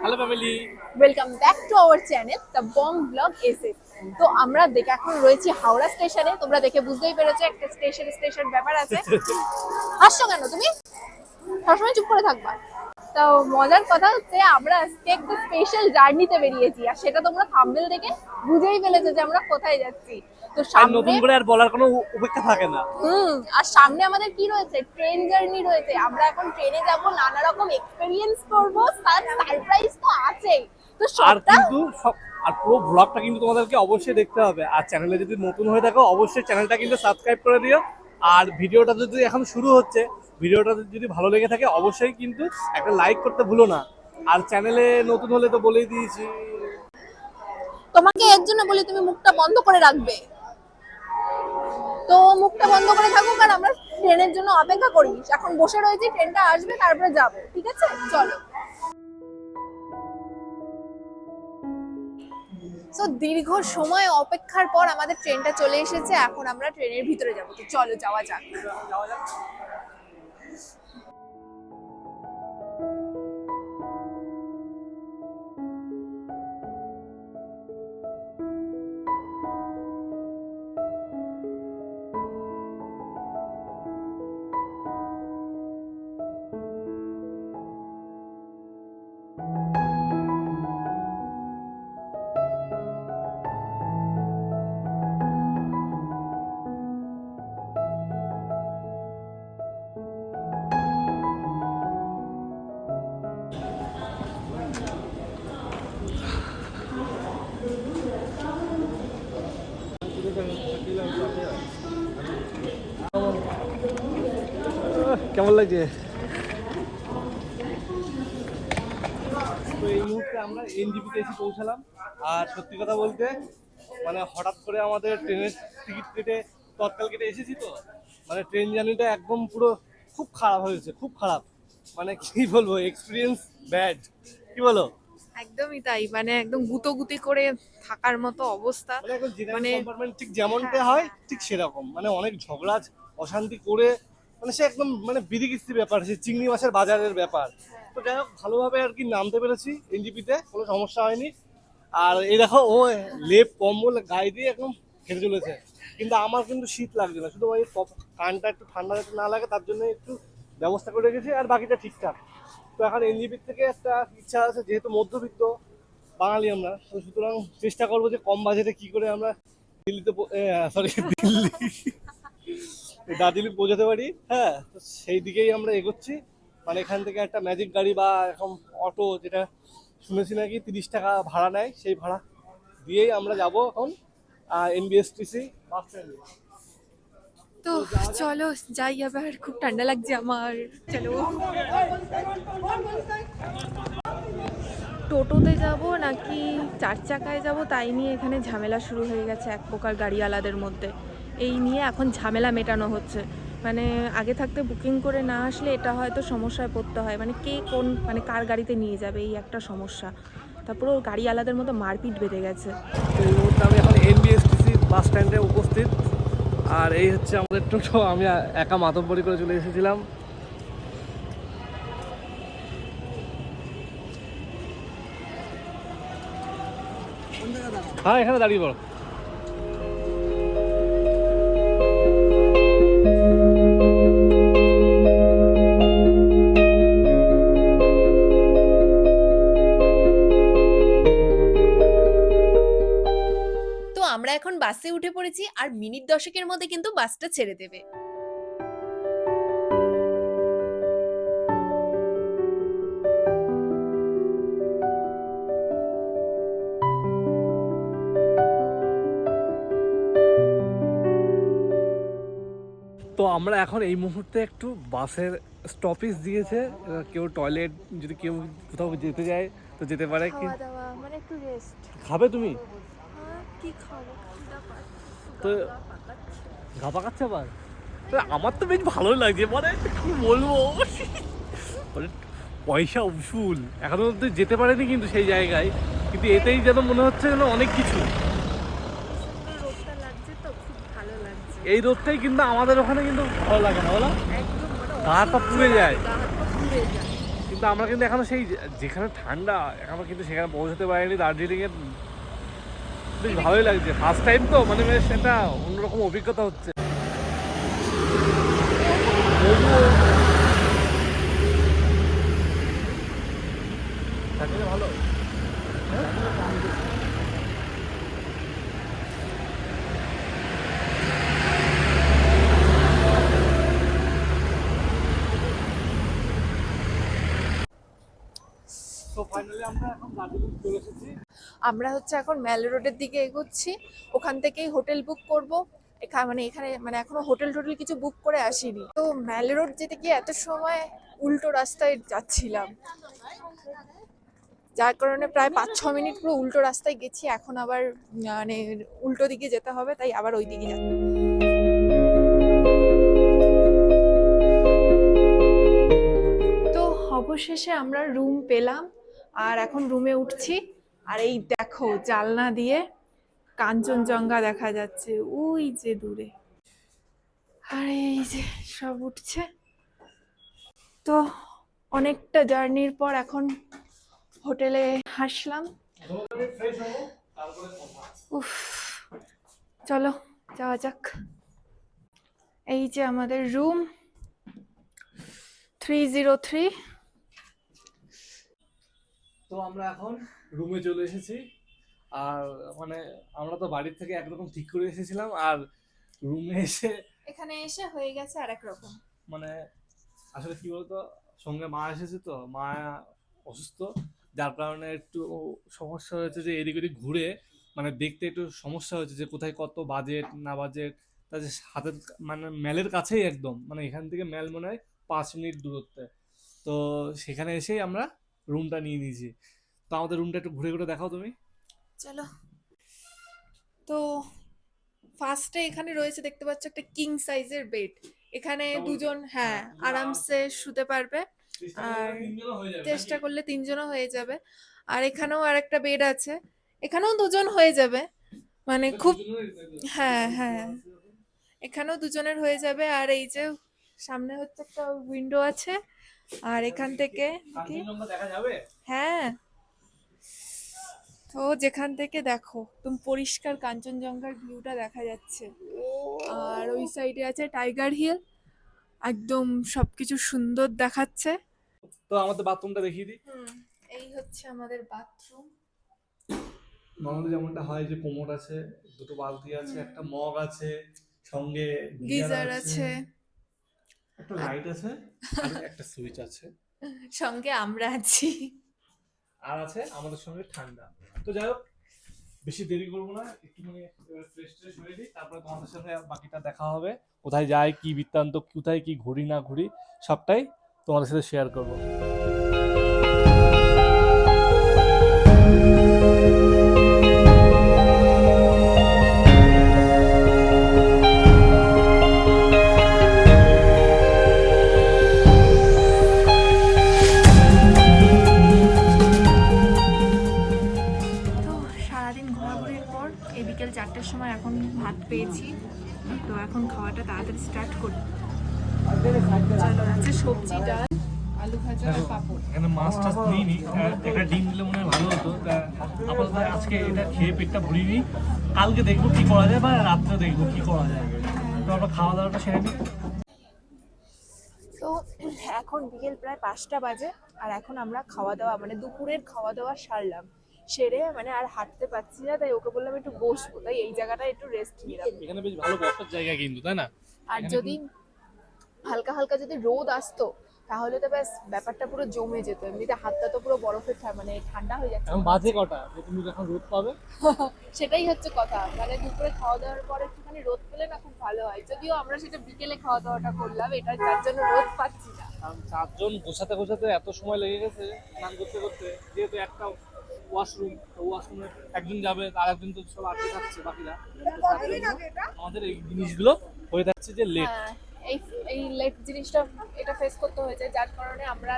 Hello family. Welcome back to our channel the Bong blog SS. তো আমরা এখন রয়েছি হাওড়া স্টেশনে। তোমরা দেখে বুঝতেই পেরেছো একটা স্টেশন ব্যাপার আছে। হাসছো কেন তুমি? সবসময় চুপ করে থাকবা। তো মজার কথা হচ্ছে আমরা আজকে একটা স্পেশাল জার্নিতে বেরিয়েছি, আর সেটা তোমরা থাম্বনেল দেখে বুঝেই ফেলেছো যে আমরা কোথায় যাচ্ছি। তো আর সামনে নতুন করে আর বলার কোনো অপেক্ষা থাকে না। আর সামনে আমাদের কি রয়েছে, ট্রেন জার্নি রয়েছে। আমরা এখন ট্রেনে যাব, নানা রকম এক্সপেরিয়েন্স করব, তার সারপ্রাইজ তো আছেই। তো আর সবটা কিন্তু আর পুরো ব্লগটা কিন্তু তোমাদেরকে অবশ্যই দেখতে হবে। আর চ্যানেলে যদি নতুন হয়ে থাকো অবশ্যই চ্যানেলটা কিন্তু সাবস্ক্রাইব করে দিও। আর ভিডিওটা যদি এখন শুরু হচ্ছে, ভিডিওটা যদি ভালো লেগে থাকে অবশ্যই কিন্তু একটা লাইক করতে ভুলো না। আর চ্যানেলে নতুন হলে তো বলেই দিয়েছি। তোমাকে এর জন্য বলি তুমি মুখটা বন্ধ করে রাখবে। তো মুখটা বন্ধ করে থাকুক, আর আমরা ট্রেনের জন্য অপেক্ষা করি। এখন বসে রয়েছি, ট্রেনটা আসবে তারপরে যাব। ঠিক আছে, চলো। তো দীর্ঘ সময় অপেক্ষার পর আমাদের ট্রেনটা চলে এসেছে। এখন আমরা ট্রেনের ভিতরে যাব। তো চলো যাওয়া যাক। কেমন লাগছে? তো এই মুহূর্তে আমরা এনজিপিতে এসে পৌঁছালাম। আর সত্যি কথা বলতে মানে হঠাৎ করে আমাদের ট্রেনের টিকিট কেটে তৎকাল কেটে এসেছি। তো মানে ট্রেন জার্নিটা একদম পুরো খুব খারাপ হয়েছে, খুব খারাপ। মানে কি বলবো, এক্সপিরিয়েন্স ব্যাড। কি বলো? একদমই তাই, মানে একদম গুতোগুতি করে থাকার মতো অবস্থা। মানে এখন জেনারেল মানে কম্পার্টমেন্ট ঠিক যেমনটা হয় ঠিক সেরকম, মানে অনেক ঝগড়া অশান্তি করে, মানে সে একদম মানে বিড়িকিস্তি ব্যাপার, সে চিংড়ি মাছের বাজারের ব্যাপার। তো যাই হোক, ভালোভাবে আর কি নামতে পেরেছি এনজিপিতে, কোনো সমস্যা হয়নি। আর এই দেখো, ও লেপ কম্বল গায়ে দিয়ে একদম হেঁটে চলেছে। কিন্তু আমার কিন্তু শীত লাগছে না, শুধু ওই কানটা একটু ঠান্ডা যাতে না লাগে তার জন্য একটু ব্যবস্থা করে রেখেছি, আর বাকিটা ঠিকঠাক। তো এখন এনজিপির থেকে একটা ইচ্ছা আছে, যেহেতু মধ্যবিত্ত বাঙালি আমরা, তো সুতরাং চেষ্টা করবো যে কম বাজেটে কি করে আমরা দিল্লিতে সরি দিল্লি দার্জিলিং পৌঁছাতে পারি। হ্যাঁ, তো সেই দিকেই আমরা এগোচ্ছি। মানে এখান থেকে একটা ম্যাজিক গাড়ি বা এখন অটো, যেটা শুনেছি নাকি 30 টাকা ভাড়া নেয়, সেই ভাড়া দিয়েই আমরা যাব এখন এনবিএসটিসি বাস স্ট্যান্ডে। তো চলো যাই, আবার খুব ঠান্ডা লাগছে আমার। চলো, টোটোতে যাব নাকি চার চাকায় যাব তাই নিয়ে এখানে ঝামেলা শুরু হয়ে গেছে এক প্রকার গাড়িওয়ালাদের মধ্যে। এই নিয়ে এখন ঝামেলা মেটানো হচ্ছে। মানে আগে থাকতে বুকিং করে না আসলে এটা হয়তো সমস্যায় পড়তে হয়, মানে কে কোন মানে কার গাড়িতে নিয়ে যাবে, এই একটা সমস্যা। তারপরে ওর গাড়িওয়ালাদের মধ্যে মারপিট বেঁধে গেছে। তো এই মুহূর্তে আমি এখন এনবিএসটিসি বাস স্ট্যান্ডে উপস্থিত। আর এই হচ্ছে আমাদের টোটো। আমি একা মাতব্বরি করে চলে এসেছিলাম। হ্যাঁ, এখানে দাঁড়িয়ে পড়ো। তো আমরা এখন বাসে উঠে পড়েছি, আর মিনিট 10-এর মধ্যে কিন্তু বাসটা ছেড়ে দেবে। তো আমরা এখন এই মুহূর্তে একটু বাসের স্টপেজ দিয়েছে। কেউ টয়লেট, যদি কেউ কোথাও যেতে যায় তো যেতে পারে। কি খাওয়া দাওয়া মানে একটু রেস্ট। খাবে তুমি? কি খাবো, খিদা তো ঘা পাকাচ্ছে আবার। তো আমার তো বেশ ভালোই লাগছে, মানে কি বলবো, মানে পয়সা উসুল। এখনো তো যেতে পারেনি কিন্তু সেই জায়গায়, কিন্তু এতেই যেন মনে হচ্ছে যেন অনেক কিছু। রোদটা লাগছে তো খুব ভালো লাগছে। এই রোদটাই কিন্তু আমাদের ওখানে কিন্তু ভালো লাগে না, বলো? একদম মানে গা হাত পা পুড়ে যায়। গা হাত পা পুড়ে যায়। কিন্তু কিন্তু আমরা কিন্তু এখনো সেই যেখানে ঠান্ডা এখনো কিন্তু সেখানে পৌঁছাতে পারিনি। দার্জিলিংয়ে বেশ ভালোই লাগছে, ফার্স্ট টাইম তো, মানে বেশ একটা অন্যরকম অভিজ্ঞতা হচ্ছে। ভালো আমরা হচ্ছে এখন ম্যাল রোডের দিকে এগোচ্ছি, ওখান থেকেই হোটেল বুক করব। এখানে মানে এখনো হোটেল টোটেল কিছু বুক করে আসিনি। তো ম্যাল রোড যেতে গিয়ে এত সময় উল্টো রাস্তায় যাচ্ছিলাম, যার কারণে প্রায় 5-6 মিনিট পুরো উল্টো রাস্তায় গেছি। এখন আবার মানে উল্টো দিকে যেতে হবে, তাই আবার ওই দিকে যাচ্ছি। তো অবশেষে আমরা রুম পেলাম, আর এখন রুমে উঠছি। আর এই দেখো জানলা দিয়ে কাঞ্চনজঙ্ঘা দেখা যাচ্ছে ওই যে দূরে, আর এই যে সব উঠছে। তো অনেকটা জার্নির পর এখন হোটেলে আসলাম। উফ, চলো যাওয়া যাক। এই যে আমাদের রুম 303। তো আমরা এখন রুমে চলে এসেছি। আর মানে আমরা তো বাড়ির থেকে একরকম ঠিক করে এসেছিলাম, আর রুমে এসে এখানে এসে হয়ে গেছে আরেক রকম। মানে আসলে কি বলতো, সঙ্গে মা এসেছে, তো মা অসুস্থ, যার কারণে একটু সমস্যা হয়েছে যে এদিক ওদিক ঘুরে মানে দেখতে একটু সমস্যা হয়েছে যে কোথায় কত বাজেট না বাজেট। তাদের হাতের মানে ম্যালের কাছেই একদম, মানে এখান থেকে ম্যাল মনে হয় 5 মিনিট দূরত্বে। তো সেখানে এসেই আমরা রুমটা নিয়ে নিয়েছি। তো আমাদের রুমটা একটু ঘুরে ঘুরে দেখাও তুমি। চলো। তো ফার্স্টে এখানে রয়েছে, দেখতে পাচ্ছ একটা কিং সাইজের বেড। এখানে দুজন আরামসে শুতে পারবে, আর চেষ্টা করলে 3 জনও হয়ে যাবে। আর এখানেও আরেকটা বেড আছে, এখানেও 2 জন হয়ে যাবে, মানে খুব এখানেও 2 জনের হয়ে যাবে। আর এই যে সামনে হচ্ছে একটা উইন্ডো আছে, আর এখান থেকে দেখা যাবে। হ্যাঁ, তো যেখান থেকে দেখো তুমি পরিষ্কার কাঞ্চনজঙ্ঘার ভিউটা দেখা যাচ্ছে। আর ওই সাইডে আছে টাইগার হিল, একদম সবকিছু সুন্দর দেখাচ্ছে। তো আমাদের বাথরুমটা দেখিয়ে দিই। এই হচ্ছে আমাদের বাথরুম। নর্মালি যেমনটা হয় যে কোমোড আছে, দুটো বালতি আছে, একটা মগ আছে, সঙ্গে গিজার আছে, একটা লাইট আছে, আর একটা সুইচ আছে, সঙ্গে আমরা আছি, আর আছে আমাদের সঙ্গে ঠান্ডা। তো যাই হোক, বেশি দেরি করবো না, একটুখানি ফ্রেশ ট্রেশ হয়ে দিই, তারপরে তোমাদের সাথে বাকিটা দেখা হবে। কোথায় যাই, কি বৃত্তান্ত, কোথায় কি ঘুরি না ঘুরি, সবটাই তোমাদের সাথে শেয়ার করবো। বিকেল 4টার সময় এখন ভাত পেয়েছি, তো এখন খাওয়াটা তাড়াতাড়ি স্টার্ট করি। চলো, আছে সবজি, ডাল, আলু ভাজা আর পাপড়। এখানে মাছ টাছ নিইনি, একটা ডিম দিলে মনে হয় ভালো হতো। আপাতত আজকে এটা খেয়ে পেটটা ভরিনি, কালকে দেখবো কি করা যায়, বা রাত্রে দেখবো কি করা যায়। তো আমরা খাওয়া দাওয়াটা সেরে নিই। তো এখন বিকেল প্রায় 5টা বাজে, আর এখন আমরা খাওয়া দাওয়া মানে দুপুরের খাওয়া দাওয়া সারলাম, সেরে মানে আর হাঁটতে পারছি না, তাই ওকে বললাম একটু বসবো, তাই এই জায়গাটা একটু রেস্ট নিলাম। এখানে বেশ ভালো বসার জায়গা কিন্তু, তাই না? আর যদি হালকা হালকা যদি রোদ আসতো তাহলে তো ব্যাস ব্যাপারটা পুরো জমে যেত। এমনিতে হাতটা তো পুরো বরফের মানে ঠান্ডা হয়ে যাচ্ছে। এখন বাজে কটা যে তুমি যখন রোদ পাবে? সেটাই হচ্ছে কথা, মানে দুপুরে খাওয়া দাওয়ার পর একটুখানি রোদ পেলে না খুব ভালো হয়। যদিও আমরা সেটা বিকেলে খাওয়া দাওয়াটা করলাম, এটা তার জন্য রোদ পাচ্ছি না। কারণ 4 জন গোছাতে গোছাতে এত সময় লেগে গেছে স্নান করতে করতে, যেহেতু একটা ওয়াশরুম, তো ওয়াশরুমে একজন যাবে, আর একজন তো সব আটকে থাকছে বাকিরা। আমাদের এই জিনিসগুলো হয়ে যাচ্ছে যে লেট, এই লেট জিনিসটা এটা ফেস করতে হয়েছে, যার কারণে আমরা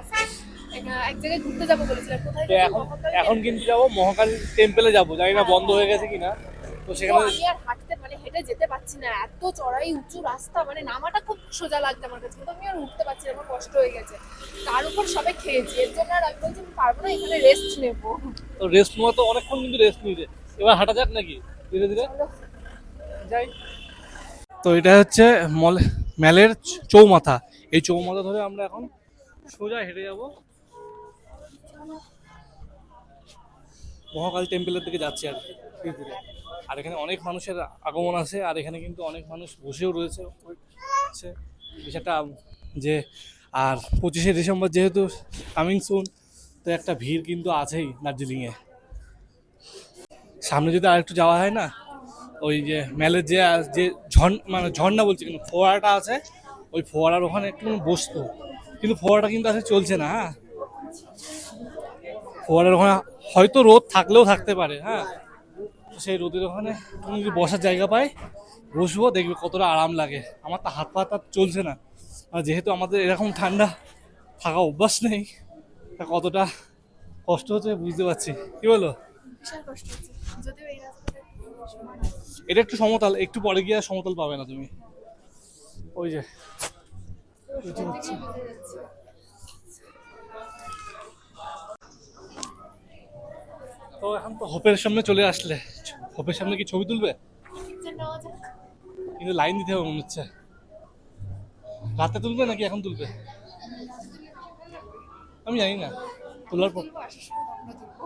এক জায়গায় ঘুরতে যাবো বলেছিলাম। কোথায়? তো এখন কিন্তু যাবো মহাকালী টেম্পলে যাবো, জানি না বন্ধ হয়ে গেছে কিনা। তো তো সেখানে আমি আর হাঁটতে মানে হেঁটে যেতে পারছি না, এত চড়াই উঁচু রাস্তা, মানে নামাটা খুব সোজা লাগছে আমার কাছে, কিন্তু আমি আর উঠতে পারছি না, আমার কষ্ট হয়ে গেছে। তার উপর সবে খেয়েছি, এর জন্য আর আমি বলছি আমি পারবো না, এখানে রেস্ট নেবো। তো রেস্ট নেওয়া তো অনেকক্ষণ কিন্তু রেস্ট নিতে, এবার হাঁটা যাক নাকি ধীরে ধীরে চলো। যাই। তো এটা হচ্ছে মেলের চৌমাথা, এই চৌমাথা ধরে আমরা এখন সোজা হেঁটে যাব মহাকাল টেম্পলের দিকে যাচ্ছি আর কি ধীরে ধীরে। আর এখানে অনেক মানুষের আগমন আছে, আর এখানে কিন্তু অনেক মানুষ বসেও রয়েছে হচ্ছে বিষয়টা যে, আর 25শে ডিসেম্বর যেহেতু কামিং সুন, তো একটা ভিড় কিন্তু আছেই দার্জিলিংয়ে। সামনে যদি আর একটু যাওয়া হয় না, ওই যে মেলের যে যে মানে ঝর্ণা বলছি কিন্তু ফোয়ারাটা আছে, ওই ফোয়ারার ওখানে একটু বসতো, কিন্তু ফোয়ারাটা কিন্তু আসলে চলছে না। হ্যাঁ, ফোয়ারার ওখানে হয়তো রোদ থাকলেও থাকতে পারে। হ্যাঁ, তো সেই রোদের ওখানে তুমি যদি বসার জায়গা পাই, বসবো, দেখবে কতটা আরাম লাগে। আমার তো হাত পা আর চলছে না, আর যেহেতু আমাদের এরকম ঠান্ডা থাকা অভ্যাস নেই, তা কতটা কষ্ট হচ্ছে বুঝতে পারছি। কি বলো? বিশাল কষ্ট হচ্ছে, যদিও এই রাস্তাটা সমান। এটা একটু সমতল, একটু পরে গিয়ে আর সমতল পাবে না তুমি। ওই যে এটা হচ্ছে। তো এখন তো হোপের সামনে চলে আসলে, হোপের সামনে কি ছবি তুলবে? Picture নেওয়া যাক। কিন্তু লাইন দিতে হবে মনে হচ্ছে। রাতে তুলবে নাকি এখন তুলবে আমি জানি না, তোলার পর। তুলবো, আসার সময় আমরা তুলবো।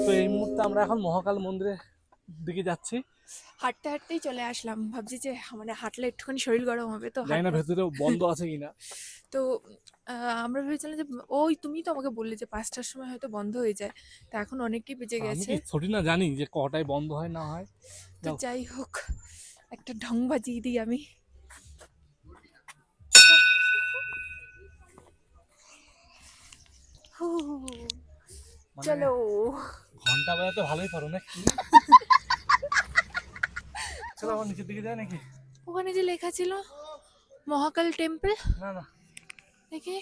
তো এই মুহূর্তে আমরা এখন মহাকাল মন্দিরের দিকে যাচ্ছি। হাঁটতে হাঁটতেই চলে আসলাম, ভাবছি যে মানে হাঁটলে একটুখানি শরীর গরম হবে, তো জানি না ভেতরে বন্ধ আছে কিনা। তো আমরা ভেবেছিলাম যে ওই তুমি তো আমাকে বললে যে 5টার সময় হয়তো বন্ধ হয়ে যায়, তা এখন অনেকটাই বেজে আমি গেছে। কি ছুটি না জানি যে কটায় বন্ধ হয় না হয়। তো যাও। যাই হোক, একটা ঢং বাজিয়ে দিই আমি। হু, মানে চলো। ঘন্টা বাজাতে ভালোই পারো নাকি? চলো আমার নিচের দিকে যাই নাকি? ওখানে যে লেখা ছিল মহাকাল টেম্পল, না না, দেখি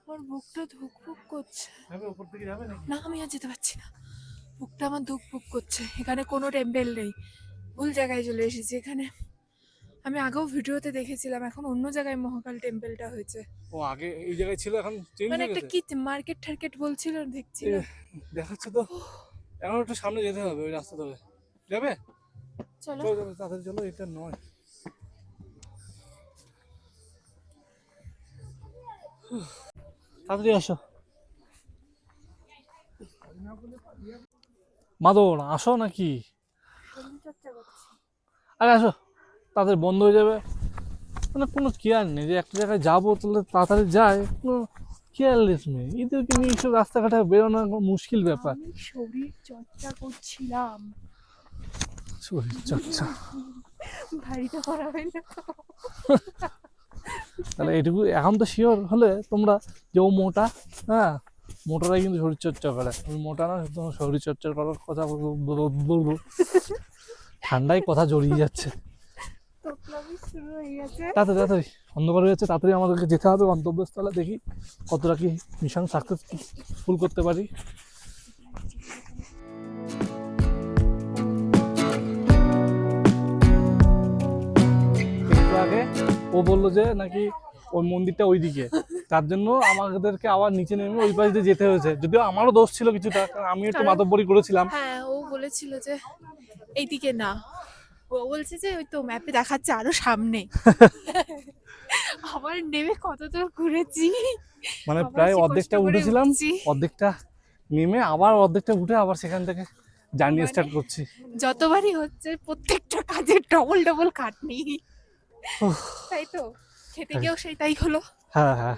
আমার বুকটা ধুকপুক করছে। যাবে উপর দিকে যাবে নাকি? না, আমি আর যেতে পারছি না, বুকটা আমার ধুকপুক করছে। এখানে কোনো টেম্পল নেই, ভুল জায়গায় চলে এসেছি। এখানে আমি আগেও ভিডিওতে দেখেছিলাম, এখন অন্য জায়গায় মহাকাল টেম্পলটা হয়েছে। ও আগে এই জায়গায় ছিল, এখন চেঞ্জ মানে হয়ে একটা গেছে। কি মার্কেট টার্কেট বলছিল, দেখছিলাম। দেখাচ্ছে তো, এখন একটু সামনে যেতে হবে ওই রাস্তা ধরে। যাবে? চলো। চলো চলো তাড়াতাড়ি চলো, এটা নয়। তাড়াতাড়ি আসো। মাদন আসো নাকি? শরীরচর্চা করছি। আরে আসো, তাড়াতাড়ি বন্ধ হয়ে যাবে। মানে কোনো কেয়ার নেই যে একটা জায়গায় যাবো তাহলে তাড়াতাড়ি যায়, কোনো কেয়ারলেস নেই। এদেরকে নিয়ে এইসব রাস্তাঘাটে বেরোনো মুশকিল ব্যাপার। আমি শরীর চর্চা করছিলাম। শরীর চর্চা ভারীটা করা হয় না তো। তাহলে এটুকু এখন তো শিওর হলে তোমরা যে ও মোটা, হ্যাঁ মোটারাই কিন্তু শরীর চর্চা করে। আমি মোটা না, তোমার শরীর চর্চা করার কথা বলবো। ঠান্ডায় কথা জড়িয়ে যাচ্ছে। তোতলামি শুরু হয়ে গেছে। তাড়াতাড়ি তাড়াতাড়ি অন্ধকার হয়ে যাচ্ছে, তাড়াতাড়ি আমাদেরকে যেতে হবে গন্তব্যস্থলে। দেখি কতটা কি মিশন সাকসেসফুল করতে পারি। একটু আগে ও বললো যে নাকি ওই মন্দিরটা ওইদিকে, তার জন্য আমাদেরকে আবার নিচে নেমে ওই পাশ দিয়ে যেতে হয়েছে। যদিও আমারও দোষ ছিল কিছুটা, কারণ আমি একটু মাতব্বরি করেছিলাম। হ্যাঁ, ও বলেছিল যে এইদিকে না, ও বলছে যে ওই তো ম্যাপে দেখাচ্ছে আরো সামনে। আবার নেমে কত দূর ঘুরেছি, মানে আবার প্রায় সে কষ্ট অর্ধেকটা করে উঠেছিলাম, উঠছি। অর্ধেকটা নেমে আবার অর্ধেকটা উঠে আবার সেখান থেকে জার্নি মানে স্টার্ট করছি। যতবারই হচ্ছে প্রত্যেকটা কাজে ডবল ডবল খাটনি, তাই তো খেতে গিয়েও সেটাই হলো। হ্যাঁ হ্যাঁ,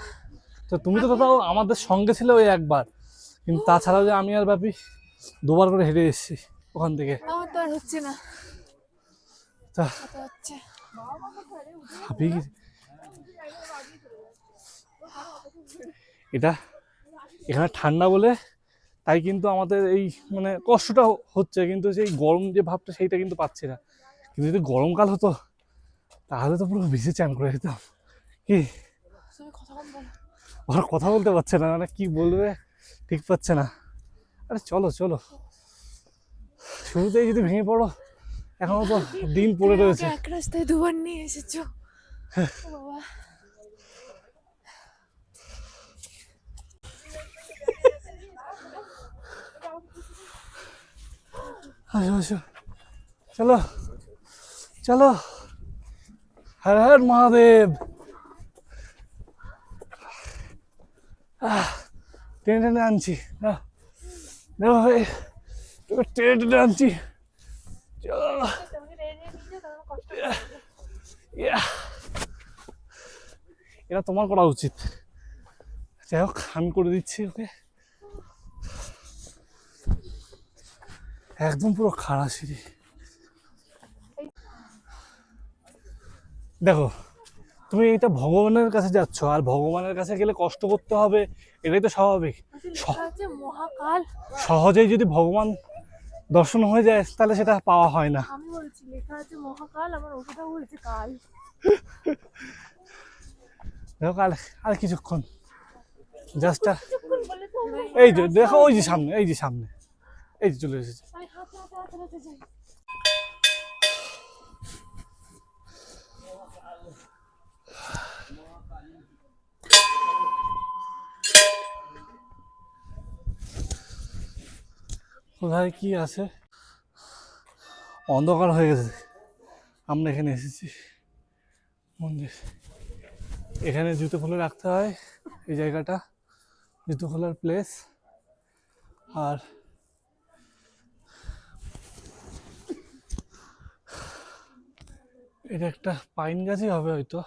তো তুমি তো তাও আমাদের সঙ্গে ছিলে ওই একবার, কিন্তু তাছাড়াও যে আমি আর বাপি দুবার করে হেঁটে এসেছি ওখান থেকে। আমার তো আর হচ্ছে না, তা কত হচ্ছে। ভাবি এটা এখানে ঠান্ডা বলে তাই কিন্তু আমাদের এই মানে কষ্টটা হচ্ছে, কিন্তু সেই গরম যে ভাবটা সেইটা কিন্তু পাচ্ছি না। কিন্তু যদি গরমকাল হতো তাহলে তো পুরো ভিজে চান করে দিতাম। কি তুমি কথা কম বলো। ওরা কথা বলতে পারছে না, মানে কি বলবে ঠিক পাচ্ছে না। আরে চলো চলো, শুরুতেই যদি ভেঙে পড়ো, এখনো তো দিন পড়ে তুমি রয়েছে। আমাকে এক রাস্তায় দুবার নিয়ে এসেছো। ও বাবা, আসো আসো, চলো চলো, হর হর মহাদেব। টেনে টেনে আনছি, দেখো ভাই, তোকে টেনে টেনে আনছি, চলো। Yeah. এটা তোমার করা উচিত, যাই হোক আমি করে দিচ্ছি ওকে। একদম পুরো খাড়া সিঁড়ি। দেখো তুমি এটা ভগবানের কাছে যাচ্ছ, আর ভগবানের কাছে গেলে কষ্ট করতে হবে, এটাই তো স্বাভাবিক। লেখা আছে মহাকাল। সহজেই যদি ভগবান দর্শন হয়ে যায় তাহলে সেটা পাওয়া হয় না। আমি বলছি লেখা আছে মহাকাল, আমার ওষুধও বলছে কাল। দেখো আর আর কিছুক্ষণ, জাস্ট কিছুক্ষণ বলে তো এই যে দেখো, ওই যে সামনে, এই যে সামনে, এই যে চলে এসেছে। আমি হাতে হাতে হাতে হাতে যাই। কোথায় কি আছে, অন্ধকার হয়ে গেছে। আমরা এখানে এসেছি মন্দির, এখানে জুতো খুলে রাখতে হয়, এই জায়গাটা জুতো খোলার প্লেস। আর এটা একটা পাইন গাছই হবে হয়তো,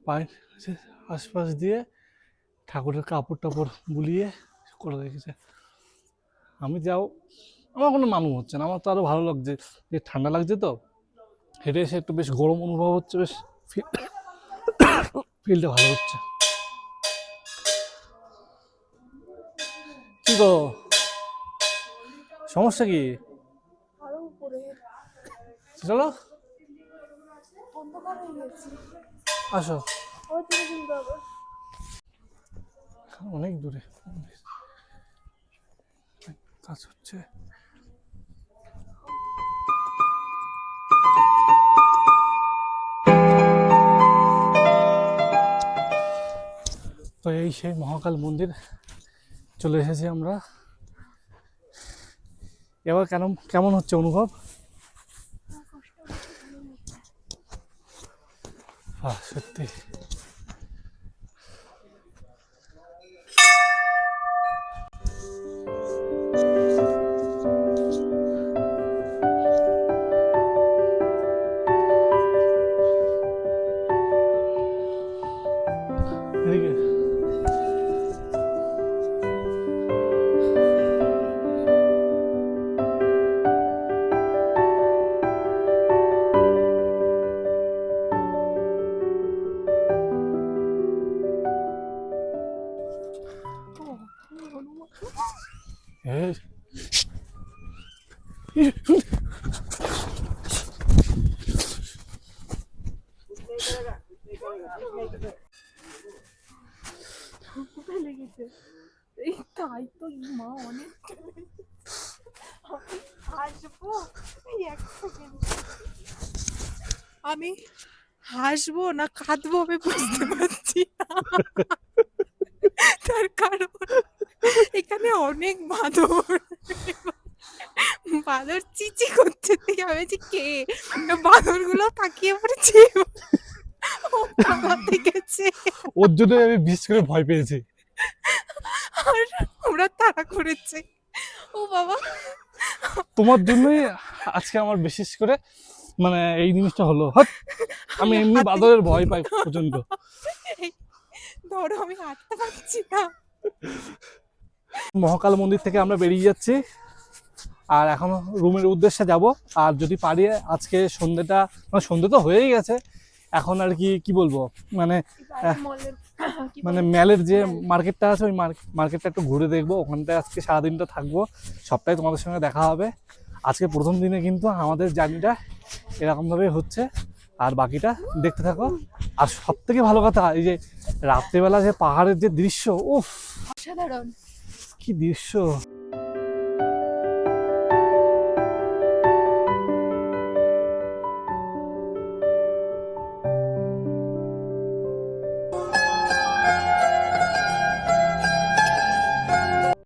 পাইন গাছের আশপাশ দিয়ে ঠাকুরের কাপড় টাপড় বুলিয়ে করে রেখেছে। আমি যাও, আমার কোনো মালুম হচ্ছে না, আমার তো আরো ভালো লাগছে, যে ঠান্ডা লাগছে তো হেঁটে এসে একটু বেশ গরম অনুভব হচ্ছে, বেশ ফিলটা ভালো হচ্ছে। কি গো, সমস্যা কি? আরো উপরে চলো অন্ধকার হয়ে গেছে। আসো, ওই তুমি কিন্তু আবার অনেক দূরে কাজ হচ্ছে। তো এই সেই মহাকাল মন্দির চলে এসেছি আমরা। এবার কেমন হচ্ছে অনুভব? সত্যি এদিকে এই লেগেছে। এই তাই তো মা অনেক হাসবো। এই এক সেকেন্ড, আমি হাসবো না কাঁদবো আমি বুঝতে পারছি না। তার কারণ এখানে অনেক বাঁদর, বাঁদর চিচি করছে, থেকে আমি যে কে, বাঁদর গুলো তাকিয়ে পড়েছে, ও বাবা দেখেছে, ওর জন্য আমি বিশেষ করে ভয় পেয়েছি। আর ওরা তাড়া করেছে। ও বাবা, তোমার জন্যই আজকে আমার বিশেষ করে মানে এই জিনিসটা হলো। হাট! আমি এমনি বাদরের ভয় পাই প্রচন্ড। ধরো আমি হাঁটতে পারছি না। মহাকাল মন্দির থেকে আমরা বেরিয়ে যাচ্ছি আর এখন রুমের উদ্দেশ্যে যাব। আর যদি পারি আজকে সন্ধ্যেটা, মানে সন্ধ্যে তো হয়েই গেছে, এখন আর কি কি বলবো, মানে মানে ম্যালের যে মার্কেটটা আছে ওই মার্কেটটা একটু ঘুরে দেখবো, ওখানটায় আজকে সারাদিনটা থাকবো, সবটাই তোমাদের সঙ্গে দেখা হবে। আজকে প্রথম দিনে কিন্তু আমাদের জার্নিটা এরকমভাবে হচ্ছে, আর বাকিটা দেখতে থাকো। আর সব থেকে ভালো কথা, এই যে রাত্রেবেলা যে পাহাড়ের যে দৃশ্য, উফ অসাধারণ। কি দৃশ্য।